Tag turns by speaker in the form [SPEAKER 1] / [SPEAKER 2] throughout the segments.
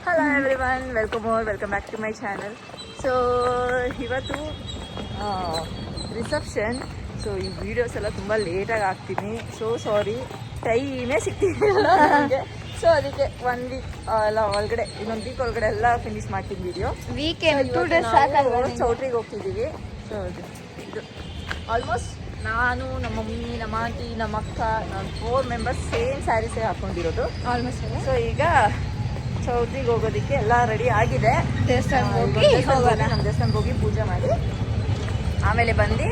[SPEAKER 1] Hello everyone, welcome back to my channel. So ಇವತ್ತು reception. So ಈ videos ಎಲ್ಲ ತುಂಬ ಲೇಟಾಗಿ ಹಾಕ್ತೀನಿ. ಸೊ ಸಾರಿ, ಟೈಮೇ ಸಿಗ್ತಿಲ್ಲ ನನಗೆ. ಸೊ ಅದಕ್ಕೆ 1 ವೀಕ್ ಎಲ್ಲ ಒಳಗಡೆ, ಇನ್ನೊಂದು ವೀಕ್ ಒಳಗಡೆ ಎಲ್ಲ ಫಿನಿಶ್ ಮಾಡ್ತೀನಿ ವಿಡಿಯೋ.
[SPEAKER 2] ವೀಕೆಂಡ್ 2 ಡೇಸ್
[SPEAKER 1] ಚೌಟ್ರಿಗೆ ಹೋಗ್ತಿದ್ದೀವಿ. ಸೊ ಇದು ಆಲ್ಮೋಸ್ಟ್ ನಾನು, ನಮ್ಮ ಮಮ್ಮಿ, ನಮ್ಮ ಆಂಟಿ, ನಮ್ಮ ಅಕ್ಕ, ನಾನು 4 ಮೆಂಬರ್ಸ್ ಸೇಮ್ ಸ್ಯಾರೀಸೇ ಹಾಕ್ಕೊಂಡಿರೋದು
[SPEAKER 2] ಆಲ್ಮೋಸ್ಟ್.
[SPEAKER 1] ಸೊ ಈಗ ಚೌಟ್ರಿಗೆ ಹೋಗೋದಕ್ಕೆ ಎಲ್ಲ ರೆಡಿ ಆಗಿದೆ.
[SPEAKER 2] ದೇವಸ್ಥಾನಕ್ಕೆ
[SPEAKER 1] ನಮ್ಮ ದೇವಸ್ಥಾನಕ್ಕೆ ಹೋಗಿ ಪೂಜೆ ಮಾಡಿ ಆಮೇಲೆ ಬಂದು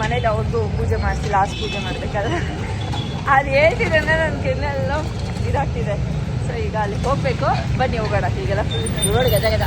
[SPEAKER 1] ಮನೇಲಿ ಅವ್ರದ್ದು ಪೂಜೆ ಮಾಡಿಸಿ ಲಾಸ್ಟ್ ಪೂಜೆ ಮಾಡಬೇಕಲ್ಲ. ಅದು ಹೇಳ್ತಿದ್ರೆ ನನ್ನ ಕೆನ್ನೆಲ್ಲ ಇದಾಗ್ತಿದೆ. ಸೊ ಈಗ ಅಲ್ಲಿ ಹೋಗಬೇಕು. ಬನ್ನಿ ಹೋಗೋಣ. ಈಗೆಲ್ಲ ಫುಲ್ ಗಜ ಗಜ.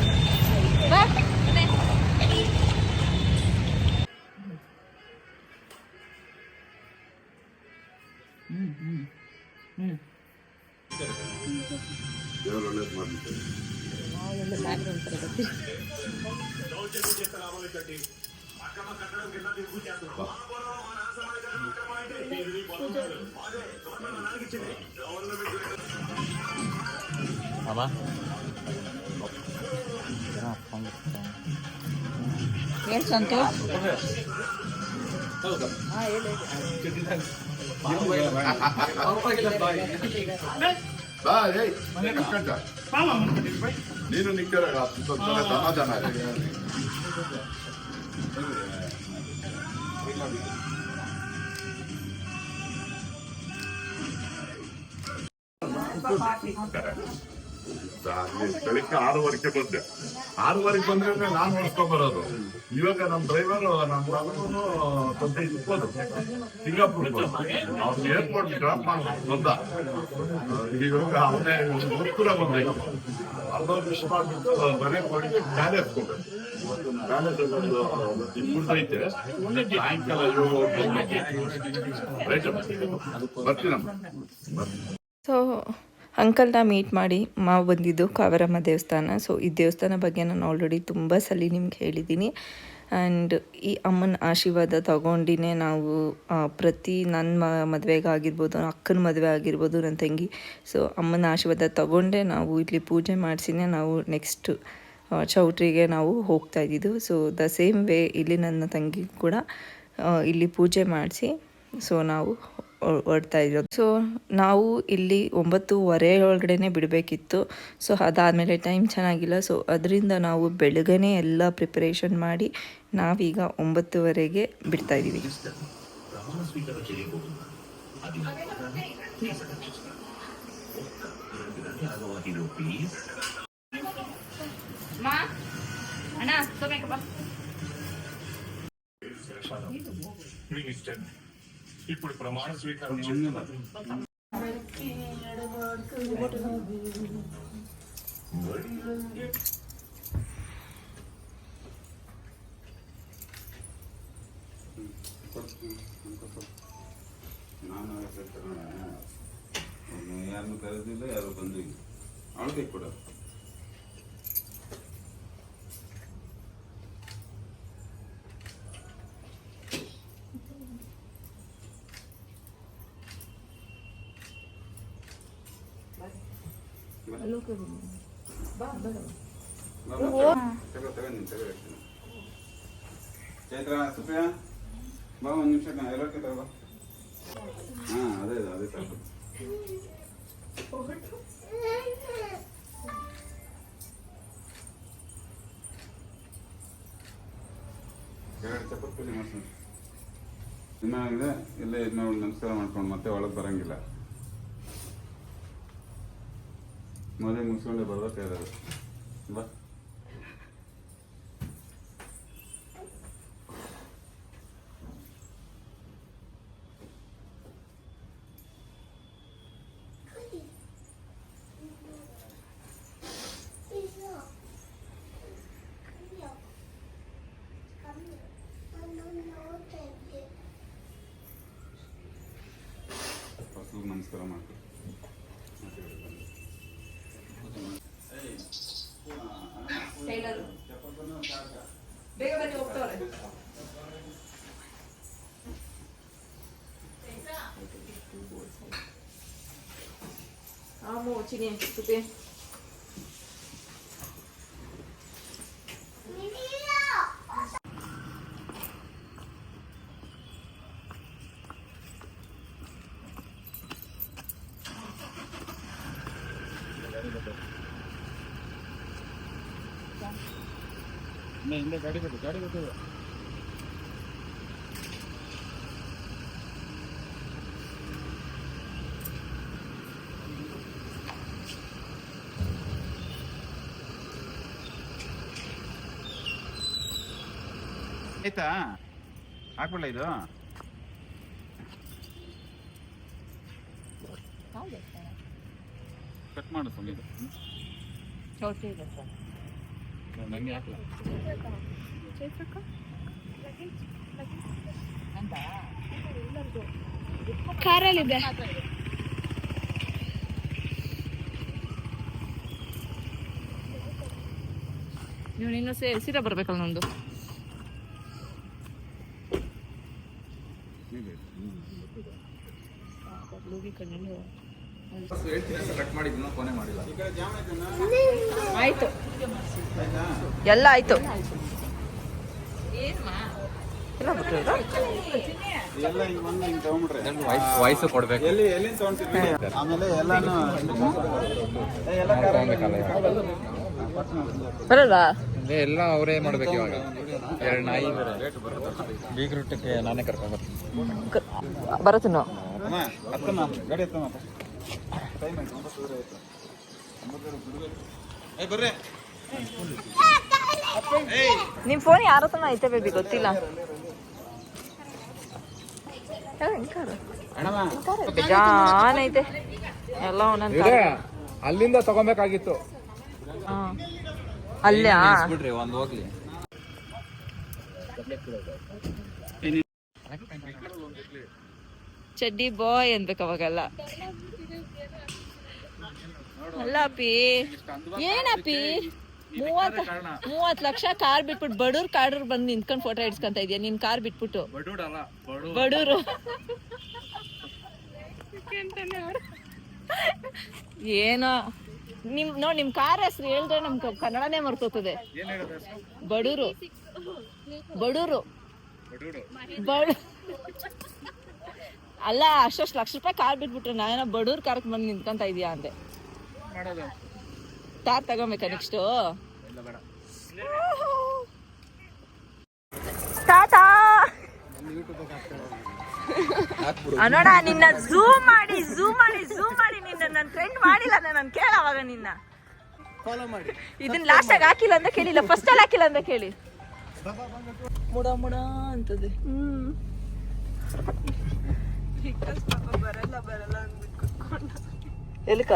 [SPEAKER 1] ಏನು ಸಂತೋಷ್?
[SPEAKER 3] ನೀನು ನಿಕ್ಕರ ಸಮಾಧಾನ. ಬೆಳಿಗ್ಗೆ 6:15 ಬಂದೆ. 6:15 ಬಂದ್ರೆ ನಾನು ಓಡಿಸ್ಕೊಂಡ್ ಬರೋದು. ಇವಾಗ ನಮ್ಮ ಡ್ರೈವರ್ ನಮ್ಮ ಮಗನೂ 15-20 ಸಿಂಗಾಪುರ್ ಅವ್ನು ಏರ್ಪೋರ್ಟ್ ಡ್ರಾಪ್ ಮಾಡಿ ಬಂದ. ಇವಾಗ ಅವನೇ ಕೂಡ ಬಂದ. ಅರ್ಧ ಮಾಡ್ಬಿಟ್ಟು ಮನೆ ಮಾಡಿ ಬ್ಯಾಲೆ ಎತ್ಕೊಂಡೆ. ಐತೆ ಸಾಯಂಕಾಲ 7 ಬರ್ತೀನಮ್ಮ.
[SPEAKER 1] ಸೊ ಅಂಕಲ್ನ ಮೀಟ್ ಮಾಡಿ ಮಾವು ಬಂದಿದ್ದು ಕಾವೇರಮ್ಮ ದೇವಸ್ಥಾನ. ಸೊ ಈ ದೇವಸ್ಥಾನ ಬಗ್ಗೆ ನಾನು ಆಲ್ರೆಡಿ ತುಂಬ ಸಲ ನಿಮ್ಗೆ ಹೇಳಿದ್ದೀನಿ. ಆ್ಯಂಡ್ ಈ ಅಮ್ಮನ ಆಶೀರ್ವಾದ ತಗೊಂಡಿನೇ ನಾವು ಪ್ರತಿ ನನ್ನ ಮದುವೆಗಾಗಿರ್ಬೋದು, ಅಕ್ಕನ ಮದುವೆ ಆಗಿರ್ಬೋದು, ನನ್ನ ತಂಗಿ, ಸೊ ಅಮ್ಮನ ಆಶೀರ್ವಾದ ತಗೊಂಡೇ ನಾವು ಇಲ್ಲಿ ಪೂಜೆ ಮಾಡಿಸಿನೇ ನಾವು ನೆಕ್ಸ್ಟ್ ಚೌಟ್ರಿಗೆ ನಾವು ಹೋಗ್ತಾ ಇದ್ದಿದ್ದು. ಸೊ ದ ಸೇಮ್ ವೇ ಇಲ್ಲಿ ನನ್ನ ತಂಗಿ ಕೂಡ ಇಲ್ಲಿ ಪೂಜೆ ಮಾಡಿಸಿ ಸೊ ನಾವು ಹೊರಡ್ತಾ ಇರೋದು. ಸೊ ನಾವು ಇಲ್ಲಿ 9:15 ಒಳಗಡೆ ಬಿಡಬೇಕಿತ್ತು. ಸೊ ಅದಾದಮೇಲೆ ಟೈಮ್ ಚೆನ್ನಾಗಿಲ್ಲ. ಸೊ ಅದರಿಂದ ನಾವು ಬೆಳಗ್ಗೆನೇ ಎಲ್ಲ ಪ್ರಿಪರೇಷನ್ ಮಾಡಿ ನಾವೀಗ 9:30ಗೆ ಬಿಡ್ತಾ ಇದ್ದೀವಿ.
[SPEAKER 3] ఇప్పుడు ప్రమాణ స్వీకారం ಯಾರನ್ನು ಕರೆದಿಲ್ಲ, ಯಾರು ಬಂದಿಲ್ಲ. ಅವಳಿಗೆ ಕೂಡ ಚೈತ್ರ ಸುಪ್ರಿಯಾ ಬಾ, 1 ನಿಮಿಷ ಎಲ್ಲಕ್ಕೆ ತಗೋ. ಅದೇ ಸಾಕು. ಚಪಾತಿ ಮಾಡ್ತೀನಿ. ಚೆನ್ನಾಗಿದೆ. ಇಲ್ಲೇ ಇದನ್ನ ನಮಸ್ಕಾರ ಮಾಡ್ಕೊಂಡು ಮತ್ತೆ ಒಳಗೆ ಬರಂಗಿಲ್ಲ. ಮದುವೆ ಮುಗಿಸ್ಕೊಂಡೆ ಬರ್ಬೇಕು ಯಾರು. ಬಾ. ನಮಸ್ಕಾರ ಮಾಡ್ತೀವಿ.
[SPEAKER 1] ಬೇಗ ಬನ್ನಿ, ಹೋಗ್ತವ್ರೆ. Amo, chini, tupi.
[SPEAKER 4] ಹಿಂದೆ ಗಾಡಿ ಬಿಟ್ಟು ಆಯ್ತಾ ಹಾಕ್ಬಿಡ್ಲ ಇದು ಕಟ್ ಮಾಡು ಇದು ನಂಗೆ ಹಾಕ್ಲ
[SPEAKER 2] ಕಾರಲ್ಲಿದೆ.
[SPEAKER 1] ನೀವು ಇನ್ನು ಸೀರೆ ಬರ್ಬೇಕಲ್ಲ ನಂದು. ಆಯ್ತು, ಎಲ್ಲ ಆಯ್ತು. ಎಲ್ಲ ಬಿಟ್ಟಿರೋದು
[SPEAKER 4] ಎಲ್ಲ ಈಗ ಬಂದು ಹಿಂಗೆ ತಗೊಂಡ್ಬಿಟ್ರೆ
[SPEAKER 5] ವಾಯ್ಸು ಕೊಡ್ಬೇಕು.
[SPEAKER 4] ಎಲ್ಲಿ ತಗೊಂತೀವಿ ಆಮೇಲೆ ಎಲ್ಲಾನು
[SPEAKER 1] ಬರಲ್ಲ.
[SPEAKER 5] ಎಲ್ಲ ಅವರೇ ಮಾಡ್ಬೇಕು ಇವಾಗ. 2 ನಾಯಿ ಬೀಗ್ರೂಟಕ್ಕೆ ನಾನೇ ಕರ್ಕೊಂಡ್ಬರ್ತೀನಿ.
[SPEAKER 1] ಬರತ್ತೇನೋ.
[SPEAKER 4] ಅಮ್ಮ ಹತ್ತಮ್ಮ ಗಾಡಿ ಹತ್ತಮ್ಮ ಟೈಮ್ ಆಯ್ತು 9:30 ಬರ್ರಿ.
[SPEAKER 1] ನಿಮ್ ಫೋನ್ ಯಾರ ಹತ್ರ ಐತೆ ಬೇಬಿ ಗೊತ್ತಿಲ್ಲ. ಜಾನ್ ಐತೆ ಎಲ್ಲ ಒಂದೊಂದು.
[SPEAKER 5] ಅಲ್ಲಿಂದ ತಗೊಬೇಕಾಗಿತ್ತು.
[SPEAKER 1] ಅಲ್ಲೇ
[SPEAKER 5] ಬಿಡ್ರಿ ಒಂದು ಹೋಗ್ಲಿ.
[SPEAKER 1] ಚಡ್ಡಿ ಬಾಯ್ ಅನ್ಬೇಕು ಅವಾಗೆಲ್ಲ. ಅಲ್ಲ ಅಪ್ಪಿ, ಏನಪ್ಪಿ 30 ಲಕ್ಷ ಕಾರ್ ಬಿಟ್ಬಿಟ್ಟು ಬಡೂರ್ ಕಾರ್ ಬಂದು ನಿಂತ್ಕೊಂಡು ಫೋಟೋ ಇಡ್ಸ್ಕೊಂತ ಇದೆಯಾ ನಿನ್ ಕಾರ್ ಬಿಟ್ಬಿಟ್ಟು? ಬಡೂರು ಏನೋ ನಿಮ್ ಕಾರ್ ಹೆಸರು ಹೇಳಿದ್ರೆ ನಮ್ ಕನ್ನಡನೇ ಮರ್ತೋಗ್ತದೆ. ಬಡೂರು ಬಡೂರು ಅಲ್ಲ, ಅಷ್ಟಷ್ಟು ಲಕ್ಷ ರೂಪಾಯಿ ಕಾರ್ ಬಿಟ್ಬಿಟ್ರೆ ನಾನೇನೋ ಬಡೂರ್ ಕಾರ್ಕ್ ಬಂದು ನಿಂತ್ಕೊಂತ ಇದೀಯಾ ಅಂದೆ. ಕಾರ್ ತಗೋಬೇಕಾ ನೆಕ್ಸ್ಟು? ಟಾಟಾ ನೋಡ, ನಿನ್ನ ಝೂಮ್ ಮಾಡಿ ನಿನ್ನ ನನ್ನ ಫ್ರೆಂಡ್ ಮಾಡಿಲ್ಲ, ನಾನು ಕೇಳವಾಗ ನಿನ್ನ ಇದನ್ನ ಲಾಸ್ಟ್ ಆಗಿ ಹಾಕಿಲ್ಲ ಅಂತ ಕೇಳಿಲ್ಲ, ಫಸ್ಟ್ ಅಲ್ಲಿ ಹಾಕಿಲ್ಲ ಅಂತ ಕೇಳಿ ಮುಡ ಮುಡ ಅಂತದೆ. ಎಲ್ಕ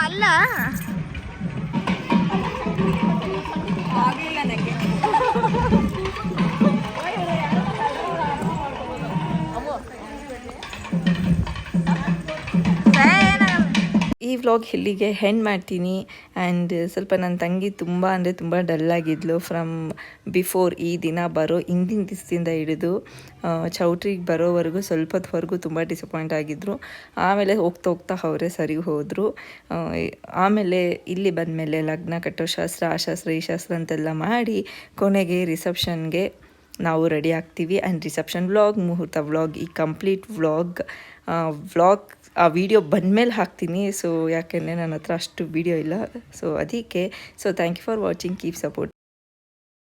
[SPEAKER 1] ಅಲ್ಲ ಆಗ್ಲಿಲ್ಲ ನನಗೆ. ಈ ವ್ಲಾಗ್ ಇಲ್ಲಿಗೆ ಹೆಂಡ್ ಮಾಡ್ತೀನಿ. ಆ್ಯಂಡ್ ಸ್ವಲ್ಪ ನನ್ನ ತಂಗಿ ತುಂಬ ಅಂದರೆ ತುಂಬ ಡಲ್ಲಾಗಿದ್ಲು ಫ್ರಮ್ ಬಿಫೋರ್ ಈ ದಿನ ಬರೋ ಹಿಂದಿನ ದಿವಸದಿಂದ ಹಿಡಿದು ಚೌಟ್ರಿಗೆ ಬರೋವರೆಗೂ ಸ್ವಲ್ಪ ಹೊತ್ತವರೆಗೂ ತುಂಬ ಡಿಸಪಾಯಿಂಟ್ ಆಗಿದ್ದರು. ಆಮೇಲೆ ಹೋಗ್ತಾ ಅವರೇ ಸರಿ ಹೋದರು. ಆಮೇಲೆ ಇಲ್ಲಿ ಬಂದಮೇಲೆ ಲಗ್ನ ಕಟ್ಟೋ ಶಾಸ್ತ್ರ, ಆ ಶಾಸ್ತ್ರ ಈ ಶಾಸ್ತ್ರ ಅಂತೆಲ್ಲ ಮಾಡಿ ಕೊನೆಗೆ ರಿಸೆಪ್ಷನ್ಗೆ ನಾವು ರೆಡಿ ಆಗ್ತೀವಿ. ಆ್ಯಂಡ್ ರಿಸೆಪ್ಷನ್ ವ್ಲಾಗ್, ಮುಹೂರ್ತ ವ್ಲಾಗ್, ಈ ಕಂಪ್ಲೀಟ್ ವ್ಲಾಗ್ ಆ ವಿಡಿಯೋ ಬಂದಮೇಲೆ ಹಾಕ್ತೀನಿ. ಸೊ ಯಾಕೆಂದರೆ ನನ್ನ ಹತ್ರ ಅಷ್ಟು ವಿಡಿಯೋ ಇಲ್ಲ. ಸೊ ಅದಕ್ಕೆ thank you for watching, keep support.